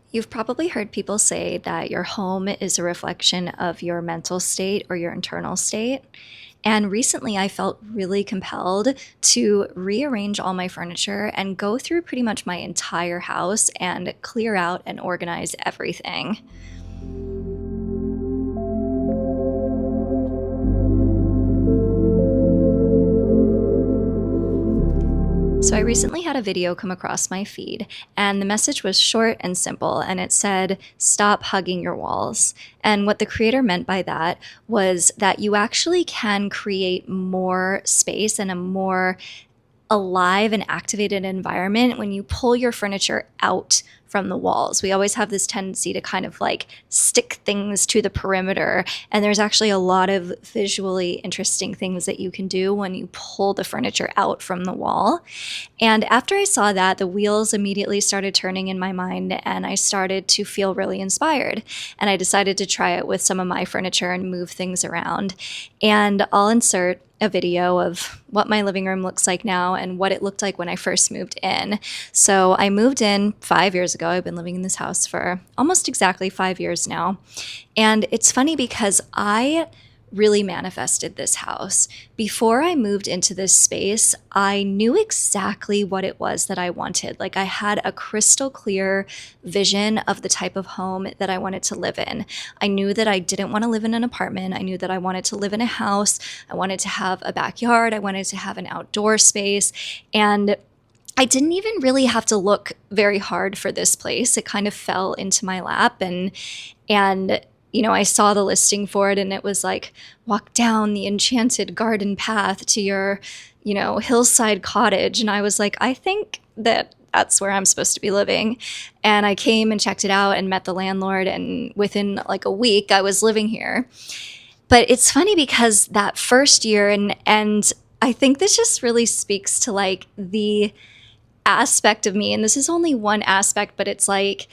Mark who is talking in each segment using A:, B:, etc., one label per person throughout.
A: You've probably heard people say that your home is a reflection of your mental state or your internal state. And recently I felt really compelled to rearrange all my furniture and go through pretty much my entire house and clear out and organize everything. So I recently had a video come across my feed, and the message was short and simple, and it said, "Stop hugging your walls." And what the creator meant by that was that you actually can create more space and a more alive and activated environment when you pull your furniture out from the walls. We always have this tendency to kind of like stick things to the perimeter, and there's actually a lot of visually interesting things that you can do when you pull the furniture out from the wall. And after I saw that, the wheels immediately started turning in my mind, and I started to feel really inspired. And I decided to try it with some of my furniture and move things around. And I'll insert a video of what my living room looks like now and what it looked like when I first moved in. So I moved in 5 years ago. I've been living in this house for almost exactly 5 years now. And it's funny because I really manifested this house. Before I moved into this space, I knew exactly what it was that I wanted. Like I had a crystal clear vision of the type of home that I wanted to live in. I knew that I didn't want to live in an apartment. I knew that I wanted to live in a house. I wanted to have a backyard. I wanted to have an outdoor space. And I didn't even really have to look very hard for this place. It kind of fell into my lap, and I saw the listing for it, and it was like, walk down the enchanted garden path to your, hillside cottage. And I was like, I think that that's where I'm supposed to be living. And I came and checked it out and met the landlord. And within like a week, I was living here. But it's funny because that first year, and I think this just really speaks to like the aspect of me. And this is only one aspect, but it's like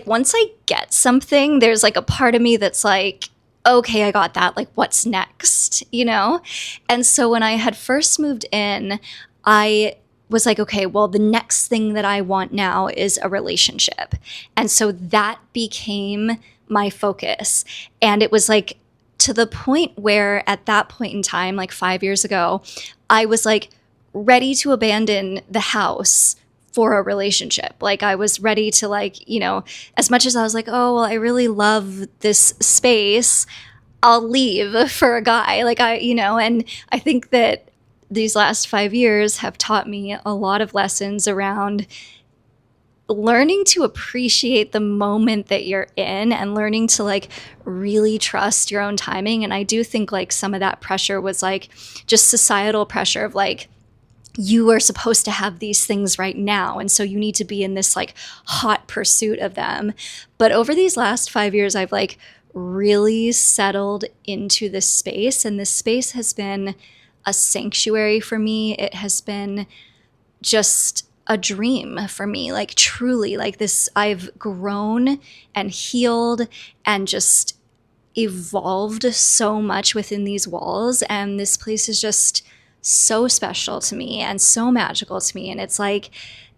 A: once I get something, there's like a part of me that's like, okay, I got that. Like, what's next? And so when I had first moved in, I was like, okay, well, the next thing that I want now is a relationship. And so that became my focus. And it was like to the point where at that point in time, like 5 years ago, I was like ready to abandon the house for a relationship. Like I was ready to as much as I was like, oh, well, I really love this space, I'll leave for a guy. And I think that these last 5 years have taught me a lot of lessons around learning to appreciate the moment that you're in and learning to like really trust your own timing. And I do think like some of that pressure was like just societal pressure of like, you are supposed to have these things right now. And so you need to be in this like hot pursuit of them. But over these last 5 years, I've like really settled into this space. And this space has been a sanctuary for me. It has been just a dream for me, like truly like this. I've grown and healed and just evolved so much within these walls. And this place is just so special to me and so magical to me. And it's like,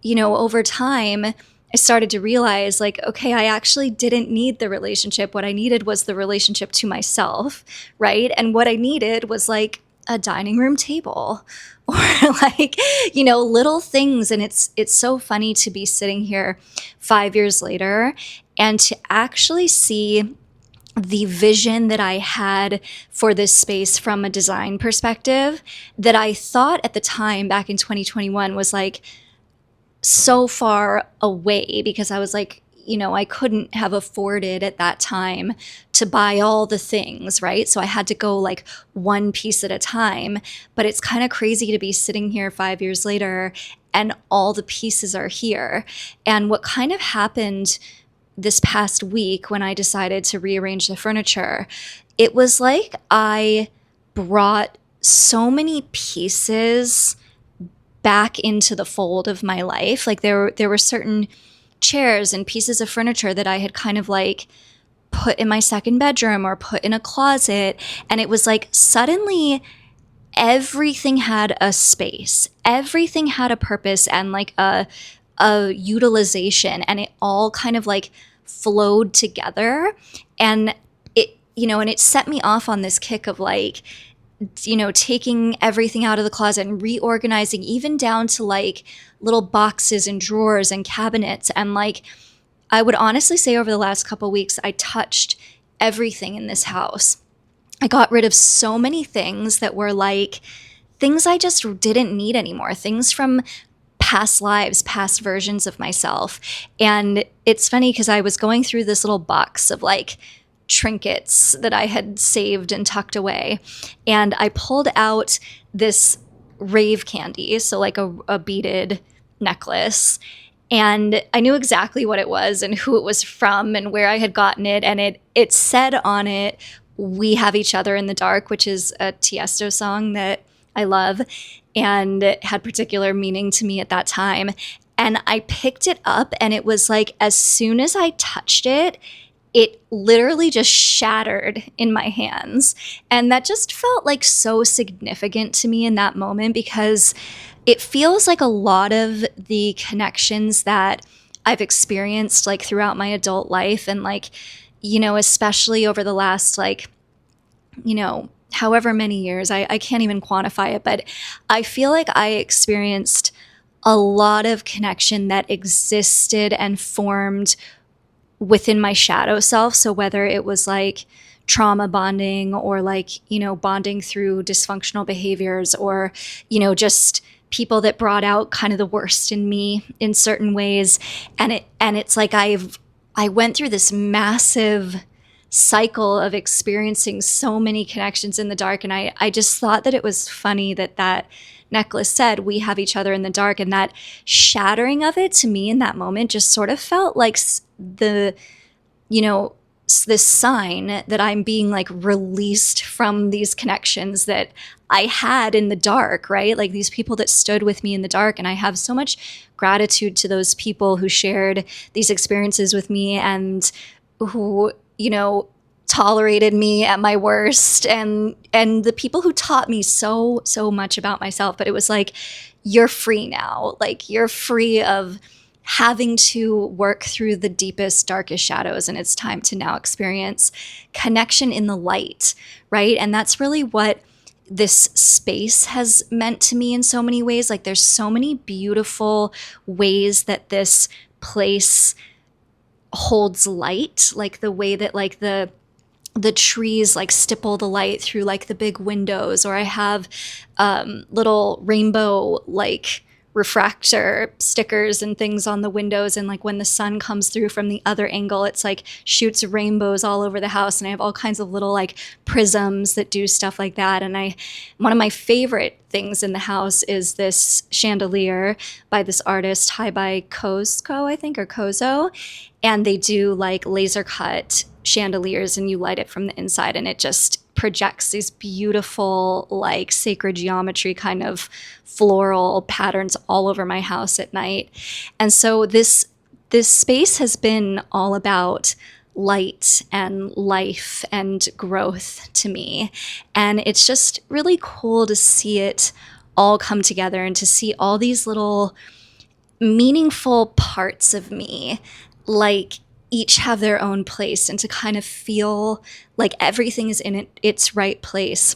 A: over time, I started to realize like, okay, I actually didn't need the relationship. What I needed was the relationship to myself, right? And what I needed was like a dining room table or like, little things. And it's so funny to be sitting here 5 years later and to actually see the vision that I had for this space from a design perspective that I thought at the time back in 2021 was like so far away because I was like, I couldn't have afforded at that time to buy all the things, right? So I had to go like one piece at a time. But it's kind of crazy to be sitting here 5 years later and all the pieces are here. And what kind of happened this past week when I decided to rearrange the furniture, it was like I brought so many pieces back into the fold of my life. Like there were certain chairs and pieces of furniture that I had kind of like put in my second bedroom or put in a closet. And it was like suddenly everything had a space, everything had a purpose and like a a utilization, and it all kind of like flowed together. And and it set me off on this kick of like, taking everything out of the closet and reorganizing, even down to like little boxes and drawers and cabinets. And like, I would honestly say over the last couple weeks, I touched everything in this house. I got rid of so many things that were like things I just didn't need anymore, things from past lives, past versions of myself. And it's funny because I was going through this little box of like trinkets that I had saved and tucked away. And I pulled out this rave candy, so like a beaded necklace. And I knew exactly what it was and who it was from and where I had gotten it. And it said on it, "We have each other in the dark," which is a Tiesto song that I love and it had particular meaning to me at that time. And I picked it up, and it was like, as soon as I touched it, it literally just shattered in my hands. And that just felt like so significant to me in that moment, because it feels like a lot of the connections that I've experienced like throughout my adult life, and like, especially over the last like, however many years, I can't even quantify it, but I feel like I experienced a lot of connection that existed and formed within my shadow self. So whether it was like trauma bonding, or like, bonding through dysfunctional behaviors, or, just people that brought out kind of the worst in me in certain ways. And it's like I went through this massive cycle of experiencing so many connections in the dark. And I just thought that it was funny that necklace said, "We have each other in the dark." And that shattering of it to me in that moment just sort of felt like this sign that I'm being like released from these connections that I had in the dark, right? Like these people that stood with me in the dark. And I have so much gratitude to those people who shared these experiences with me, and who, tolerated me at my worst, and the people who taught me so much about myself. But it was like, you're free now. Like, you're free of having to work through the deepest, darkest shadows, and it's time to now experience connection in the light, right? And that's really what this space has meant to me in so many ways. Like, there's so many beautiful ways that this place holds light, like the way that like the trees like stipple the light through like the big windows, or I have little rainbow like refractor stickers and things on the windows, and like when the sun comes through from the other angle, it's like shoots rainbows all over the house. And I have all kinds of little like prisms that do stuff like that. And one of my favorite things in the house is this chandelier by this artist, Hi by Cosco, I think, or Kozo. And they do like laser cut chandeliers, and you light it from the inside, and it just projects these beautiful like sacred geometry kind of floral patterns all over my house at night. And so this space has been all about light and life and growth to me. And it's just really cool to see it all come together, and to see all these little meaningful parts of me like each have their own place, and to kind of feel like everything is in its right place.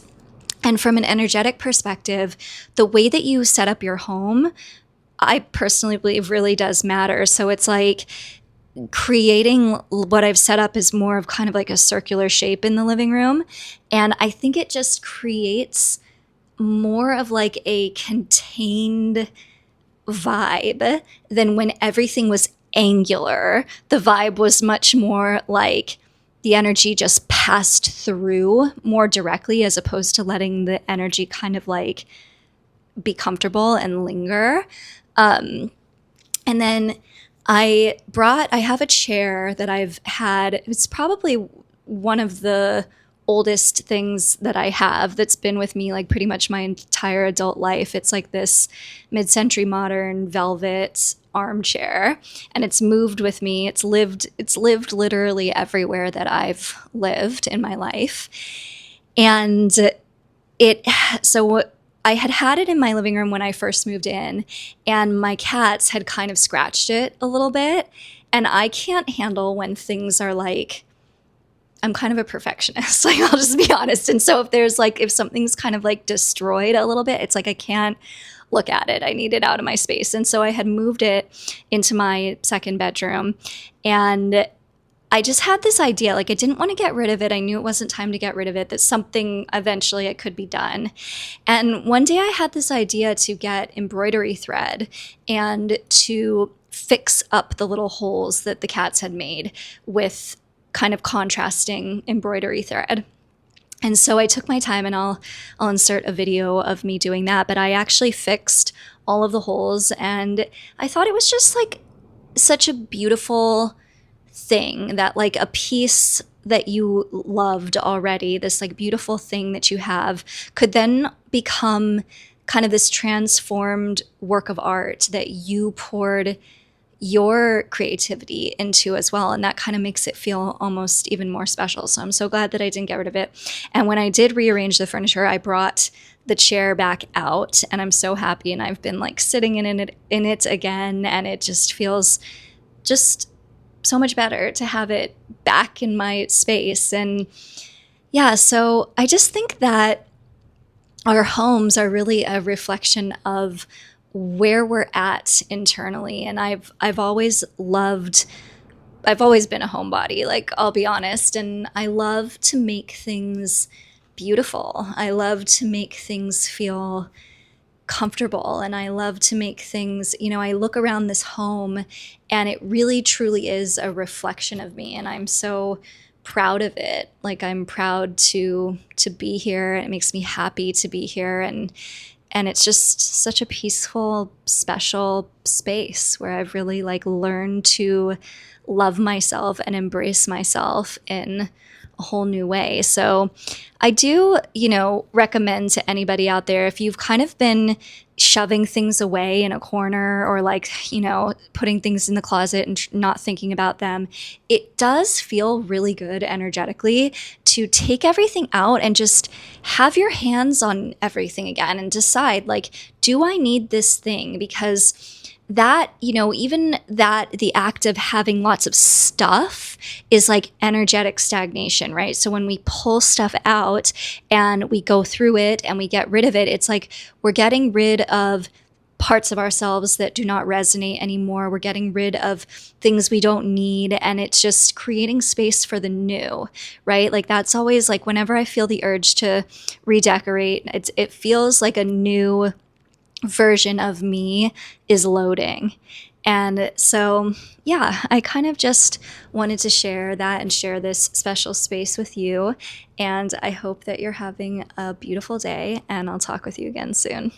A: And from an energetic perspective, the way that you set up your home, I personally believe really does matter. So it's like creating what I've set up is more of kind of like a circular shape in the living room. And I think it just creates more of like a contained vibe than when everything was angular. The vibe was much more like the energy just passed through more directly, as opposed to letting the energy kind of like be comfortable and linger. And then I have a chair that I've had. It's probably one of the oldest things that I have that's been with me like pretty much my entire adult life. It's like this mid-century modern velvet armchair, and it's moved with me. It's lived literally everywhere that I've lived in my life. And so I had had it in my living room when I first moved in, and my cats had kind of scratched it a little bit. And I can't handle when things are like, I'm kind of a perfectionist, like I'll just be honest. And so if there's like, if something's kind of like destroyed a little bit, it's like I can't look at it. I need it out of my space. And so I had moved it into my second bedroom, and I just had this idea, like I didn't want to get rid of it. I knew it wasn't time to get rid of it, that something eventually it could be done. And one day I had this idea to get embroidery thread and to fix up the little holes that the cats had made with kind of contrasting embroidery thread. And so I took my time, and I'll insert a video of me doing that, but I actually fixed all of the holes, and I thought it was just like such a beautiful thing that like a piece that you loved already, this like beautiful thing that you have, could then become kind of this transformed work of art that you poured your creativity into as well. And that kind of makes it feel almost even more special. So I'm so glad that I didn't get rid of it. And when I did rearrange the furniture, I brought the chair back out, and I'm so happy. And I've been like sitting in it again, and it just feels just so much better to have it back in my space. And yeah, so I just think that our homes are really a reflection of where we're at internally. And I've always loved, I've always been a homebody, like I'll be honest, and I love to make things beautiful. I love to make things feel comfortable, and I love to make things, you know, I look around this home and it really truly is a reflection of me, and I'm so proud of it. Like I'm proud to be here. It makes me happy to be here, and it's just such a peaceful, special space where I've really like learned to love myself and embrace myself in a whole new way. So I do, you know, recommend to anybody out there, if you've kind of been shoving things away in a corner, or like, you know, putting things in the closet and not thinking about them, it does feel really good energetically to take everything out and just have your hands on everything again and decide, like, do I need this thing? Because that, you know, even that, the act of having lots of stuff is like energetic stagnation, right? So when we pull stuff out and we go through it and we get rid of it, it's like we're getting rid of parts of ourselves that do not resonate anymore. We're getting rid of things we don't need, and it's just creating space for the new, right? Like that's always like whenever I feel the urge to redecorate, it feels like a new version of me is loading. And so, yeah, I kind of just wanted to share that and share this special space with you. And I hope that you're having a beautiful day, and I'll talk with you again soon.